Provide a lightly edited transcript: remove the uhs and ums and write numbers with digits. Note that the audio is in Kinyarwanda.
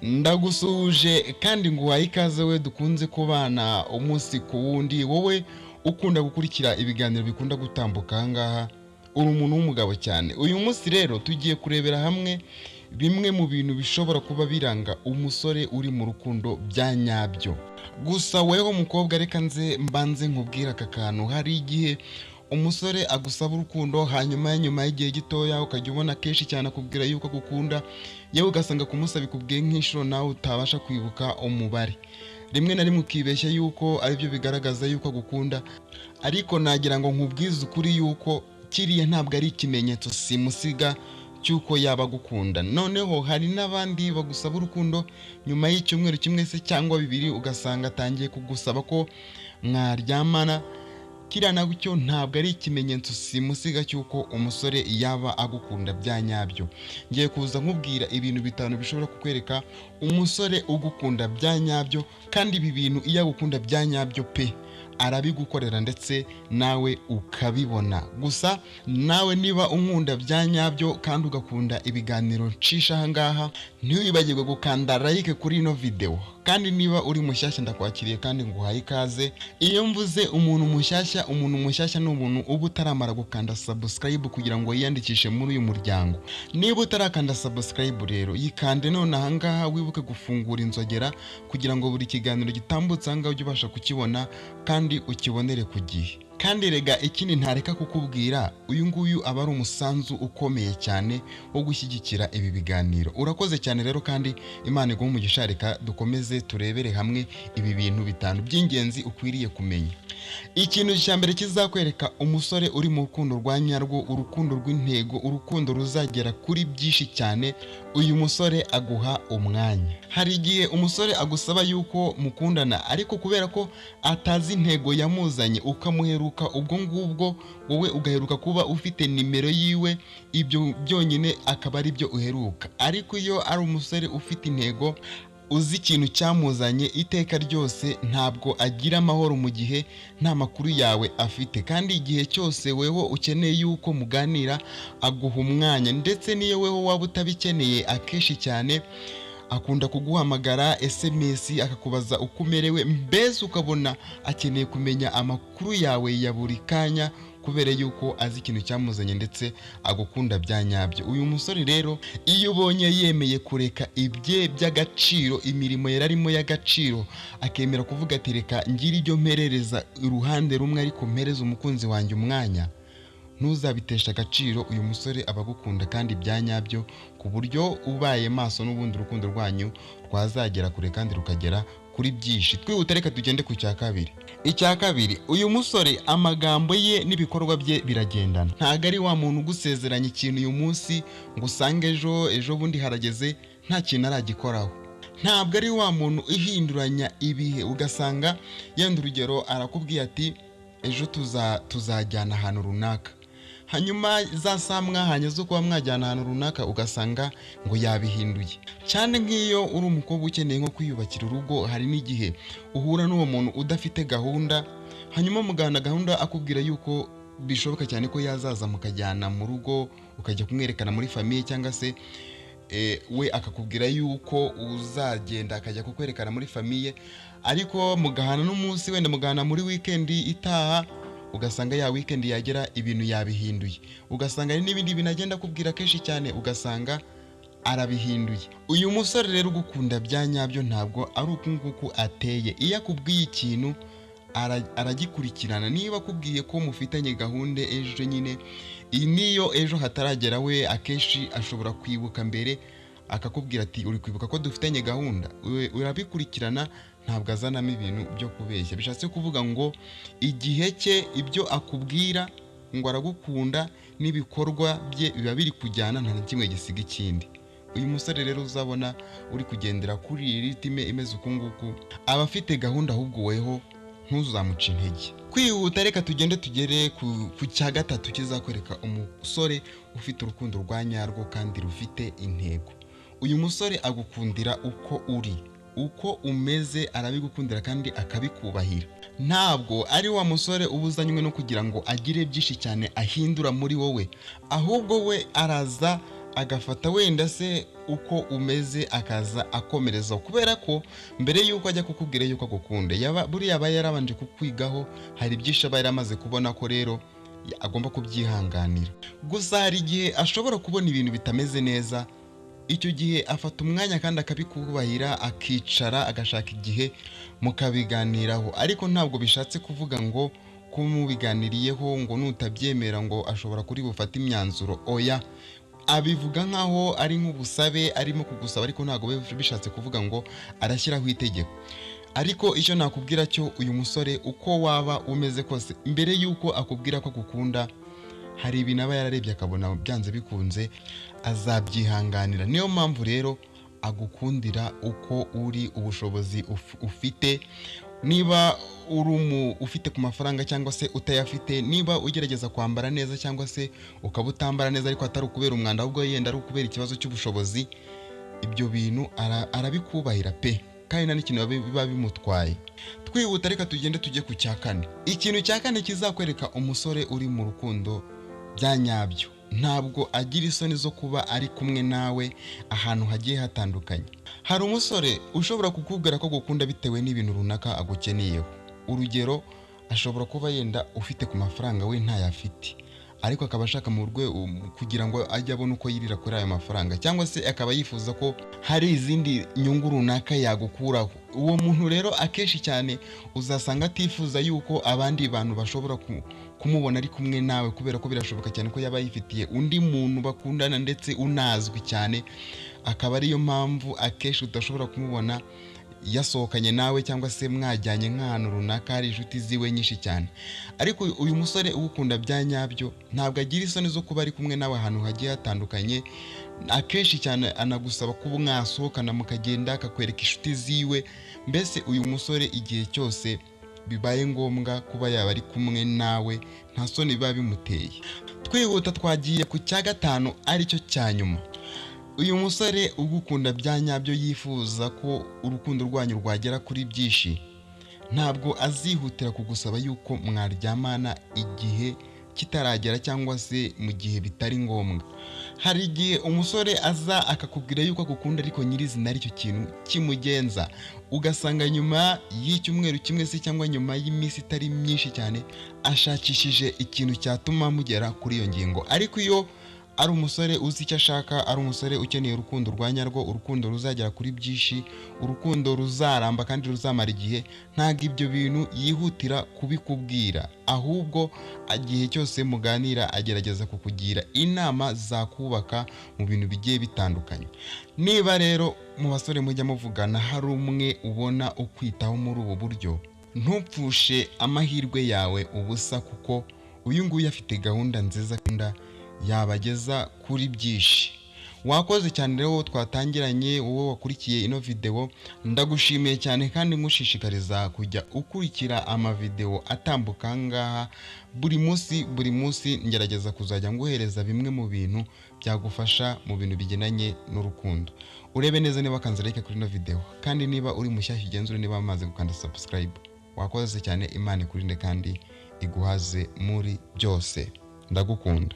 Ndagusuhuje kandi nguhaye ikaze we dukunze kubana umunsi ku wundi, wowe ukunda gukurikira ibiganiro bikunda gutambuka aha ngaha, uri umuntu w'umugabo cyane. Uyu munsi rero tugiye kurebera hamwe bimwe mu bintu bishobora kuba biranga umusore uri mu rukundo bya nyabyo. Gusa weho mukobwa, reka mbanze nkubwira aka kantu. Hari igihe umusore agusaba urukundo, hanyuma y'igihe gitoya ukajya ubona kenshi cyane akubwira yuko agukunda, yewe ugasanga kumusaba ikubwiye nk'inshuro nawe utabasha kwibuka umubare. Rimwe na rimwe ukibeshya yuko aribyo bigaragaza yuko agukunda, ariko nagira ngo nkubwize ukuri yuko kiriya ntabwo ari ikimenyetso simusiga cyuko yaba agukunda. Noneho hari n'abandi bagusaba urukundo, nyuma y'icyumweru kimwe se cyangwa bibiri ugasanga atangiye kugusaba ko mwaryamana. Kiriya nacyo ntabwo ari ikimenyetso simusiga cyuko umusore yaba agukunda bya nyabyo. Ngiye kuza nkubwira ibintu bitanu bishobora kukwereka umusore ugukunda bya nyabyo, kandi ibi bintu iyo agukunda bya nyabyo pe arabigukorera ndetse nawe ukabibona. Gusa nawe niba unkunda bya nyabyo kandi ugakunda ibiganiro ncisha aha ngaha, ntiwibagirwe gukanda like kuri ino video. Kandi niba uri mushyashya ndakwakiriye kandi nguhaye ikaze. Iyo mvuze umuntu mushyashya ni umuntu uba utaramara gukanda subscribe kugira ngo yiyandikishe muri uyu muryango. Niba utarakanda subscribe rero yikande none aha ngaha, wibuke gufungura inzogera kugira ngo buri kiganiro gitambutse aha ngaha ujye ubasha kukibona kandi ukibonere ku gihe. Kandi rega ikindi ntareka kukubwira, uyu nguyu aba ari umusanzu ukomeye cyane wo gushyigikira ibi biganiro. Urakoze cyane rero, kandi Imana iguhe umugisha. Reka dukomeze turebere hamwe ibi bintu bitanu by'ingenzi ukwiriye kumenya. Ikintu cya mbere kizakwereka umusore uri mu rukundo rwa nyarwo, urukundo rw'intego, urukundo ruzagera kuri byinshi cyane, uyu musore aguha umwanya. Hari igihe umusore agusaba yuko mukundana, ariko kubera ko atazi intego yamuzanye ukamuheruka ubwo ngubwo, wowe ugaheruka kuba ufite nimero yiwe, ibyo byonyine akaba ari byo uheruka. Ariko iyo ari umusore ufite intego, uzi ikintu cyamuzanye, iteka ryose ntabwo agira amahoro mu gihe nta makuru yawe afite. kandi igihe cyose weho ukeneye yuko muganira aguha umwanya, ndetse niyo weho waba utabikeneye, akenshi cyane akunda kuguhamagara SMS akakubaza uko umerewe, mbese ukabona akeneye kumenya amakuru yawe ya buri kanya, kubera yuko azi ikintu cyamuzanye ndetse agukunda bya nyabyo. Uyu musore rero iyo ubonye yemeye kureka ibye by'agaciro, imirimo yararimo y'agaciro, akemera kuvuga ati reka ngira ibyo mperereza uruhande rumwe ariko mpereza umukunzi wanjye umwanya, ntuzabitesha agaciro. Uyu musore aba agukunda kandi bya nyabyo, ku buryo ubaye maso n'ubundi urukundo rwanyu rwazagera kure kandi rukagera kuri byinshi. Twihuta reka tugende ku cya kabiri. Icya kabiri, uyu musore amagambo ye n'ibikorwa bye biragendana. Ntago ari wa muntu ugusezeranya ikintu uyu munsi ngo usange ejo bundi harageze nta kintu aragikoraho. Ntabwo ari wa muntu ihinduranya ibihe, ugasanga yenda urugero arakubwiye ati ejo tuzajyana ahantu runaka, hanyuma za saa mwahanye zo kuba mwajyana ahantu runaka ugasanga ngo yabihinduye. Cyane nk'iyo uri umukobwa ukeneye nko kwiyubakira urugo, hari n'igihe uhura n'uwo muntu udafite gahunda, hanyuma mugana gahunda akubwira yuko bishoboka cyane ko yazaza mukajyana mu rugo, ukajya kumwerekana muri famiye, cyangwa se we akakubwira yuko uzagenda akajya kukwerekana muri famiye, ariko mugahana n'umunsi, wenda mugahana muri weekend itaha, ugasanga ya weekend yagera ibintu yabihinduye. Ugasanga hari n'ibindi bintu agenda akubwira kenshi cyane, ugasanga arabihinduye. Uyu musore rero ugukunda bya nyabyo ntabwo ari uku nguku ateye. Iyo akubwiye ikintu aragikurikirana. Niba akubwiye ko mufitanye gahunda ejo, nyine niyo ejo hataragera, we akenshi ashobora kwibuka mbere akakubwira ati uri kwibuka ko dufitanye gahunda, urabikurikirana. Ntabwo azanamo ibintu byo kubeshya. Bishatse kuvuga ngo igihe cye, ibyo akubwira ngo aragukunda, n'ibikorwa bye biba biri kujyana, nta na kimwe gisiga ikindi. Uyu musore rero uzabona uri kugendera kuri iyi ritime imeze uku nguku, aba afite gahunda, ahubwo weho ntuzamuca intege. Kwihuta reka tugere ku cya gatatu kizakwereka umusore ufite urukundo rwa nyarwo kandi rufite intego. Uyu musore agukundira uko uri, uko umeze arabigukundira kandi akabikubahira. Ntabwo ari wa musore ubuzanywe no kugira ngo agire byinshi cyane ahindura muri wowe, ahubwo we araza agafata wenda se uko umeze akaza akomereza, kubera ko mbere yuko ajya kukubwira yuko agukunda buriya aba yarabanje kukwigaho, hari byinshi aba yaramaze kubona ko rero agomba kubyihanganira. Gusa hari igihe ashobora kubona ibintu bitameze neza, icyo gihe afata umwanya kandi akabikubahira, akicara agashaka igihe mukabiganiraho, ariko ntabwo bishatse kuvuga ngo kumubiganiriyeho ngo nutabyemera ngo ashobora kuri bufate imyanzuro. Oya, abivuga nkaho ari nk'ubusabe arimo kugusaba, ariko ntabwo bishatse kuvuga ngo arashyiraho itegeko. Ariko icyo nakubwira cyo, uyu musore uko waba umeze kose, mbere yuko akubwira ko agukunda, hari ibintu aba yararebye akabona byanze bikunze azabyihanganira. Niyo mpamvu rero agukundira uko uri, ubushobozi ufite. Niba ufite ku mafaranga cyangwa se utayafite, niba ugerageza kwambara neza cyangwa se ukaba utambara neza ariko atari ukubera umwanda, ahubwo yenda ari ukubera ikibazo cy'ubushobozi, ibyo bintu arabikubahira pe, kandi nta n'ikintu biba bimutwaye. Twihuta, reka tugende tujye ku cya kane. Ikintu cya kane kizakwereka umusore uri mu rukundo bya nyabyo, ntabwo agira isoni zo kuba ari kumwe nawe ahantu hagiye hatandukanye. Hari umusore ushobora kukubwira ko agukunda bitewe n'ibintu runaka agukeneyeho. Urugero, ashobora kuba yenda ufite ku mafaranga we ntayafite, ariko akaba ashaka mu rwego kugira ngo ajye abona uko yirira kuri ayo mafaranga, cyangwa se akaba yifuza ko hari izindi nyungu runaka yagukuraho. Uwo muntu rero akenshi cyane uzasanga atifuza yuko abandi bantu bashobora kumubona ari kumwe nawe, kubera ko birashoboka cyane ko yaba yifitiye undi muntu bakundana ndetse unazwi cyane, akaba ariyo mpamvu akenshi udashobora kumubona yasohokanye nawe cyangwa se mwajyanye nk'ahantu runaka hari inshuti ziwe nyinshi cyane. Ariko uyu musore ugukunda bya nyabyo ntabwo agira isoni zo kuba ari kumwe nawe ahantu hagiye hatandukanye. Akenshi cyane anagusaba kuba mwasohokana mukagenda, akakwereka inshuti ziwe. Mbese uyu musore igihe cyose bibaye ngombwa kuba yaba ari kumwe nawe, nta soni biba bimuteye. Twihuta, twagiye ku cya gatanu, aricyo cya nyuma. Uyu musore ugukunda bya nyabyo yifuza ko urukundo rwanyu rwagera kuri byinshi, ntabwo azihutira kugusaba yuko mwaryamana igihe kitaragera cyangwa se mu gihe bitari ngombwa. Hari igihe umusore aza akakubwira yuko agukunda ariko nyirizina aricyo kintu kimugenza, ugasanga nyuma y'icyumweru kimwe se cyangwa nyuma y'iminsi itari myinshi cyane ashakishije ikintu cyatuma mugera kuri iyo ngingo. Ariko iyo ari umusore uzi icyo ashaka, ari umusore ukeneye urukundo rwa nyarwo, urukundo ruzagera kuri byinshi, urukundo ruzaramba kandi ruzamara igihe, ntabwo ibyo bintu yihutira kubikubwira, ahubwo igihe cyose muganira agerageza kukugira inama zakubaka mu bintu bigiye bitandukanye. Niba rero mu basore mujya muvugana hari umwe ubona ukwitaho muri ubu buryo, ntupfushe amahirwe yawe ubusa, kuko uyu nguyu afite gahunda nziza kandi yabageza kuri byinshi. Wakoze cyane rero twatangiranye, wowe wakurikiye ino video, ndagushimiye cyane kandi ngushishikariza kujya ukurikira amavideo atambuka ngaha buri munsi ngerageza kuzajya nguhereza bimwe mu bintu byagufasha mu bintu bigenanye n'urukundo. Urebe neza niba kanze like kuri ino video, kandi niba uri mushyashya igenzure niba amaze gukanda subscribe. Wakoze cyane, Imana ikurinde kandi iguhaze muri byose. Ndagukunda.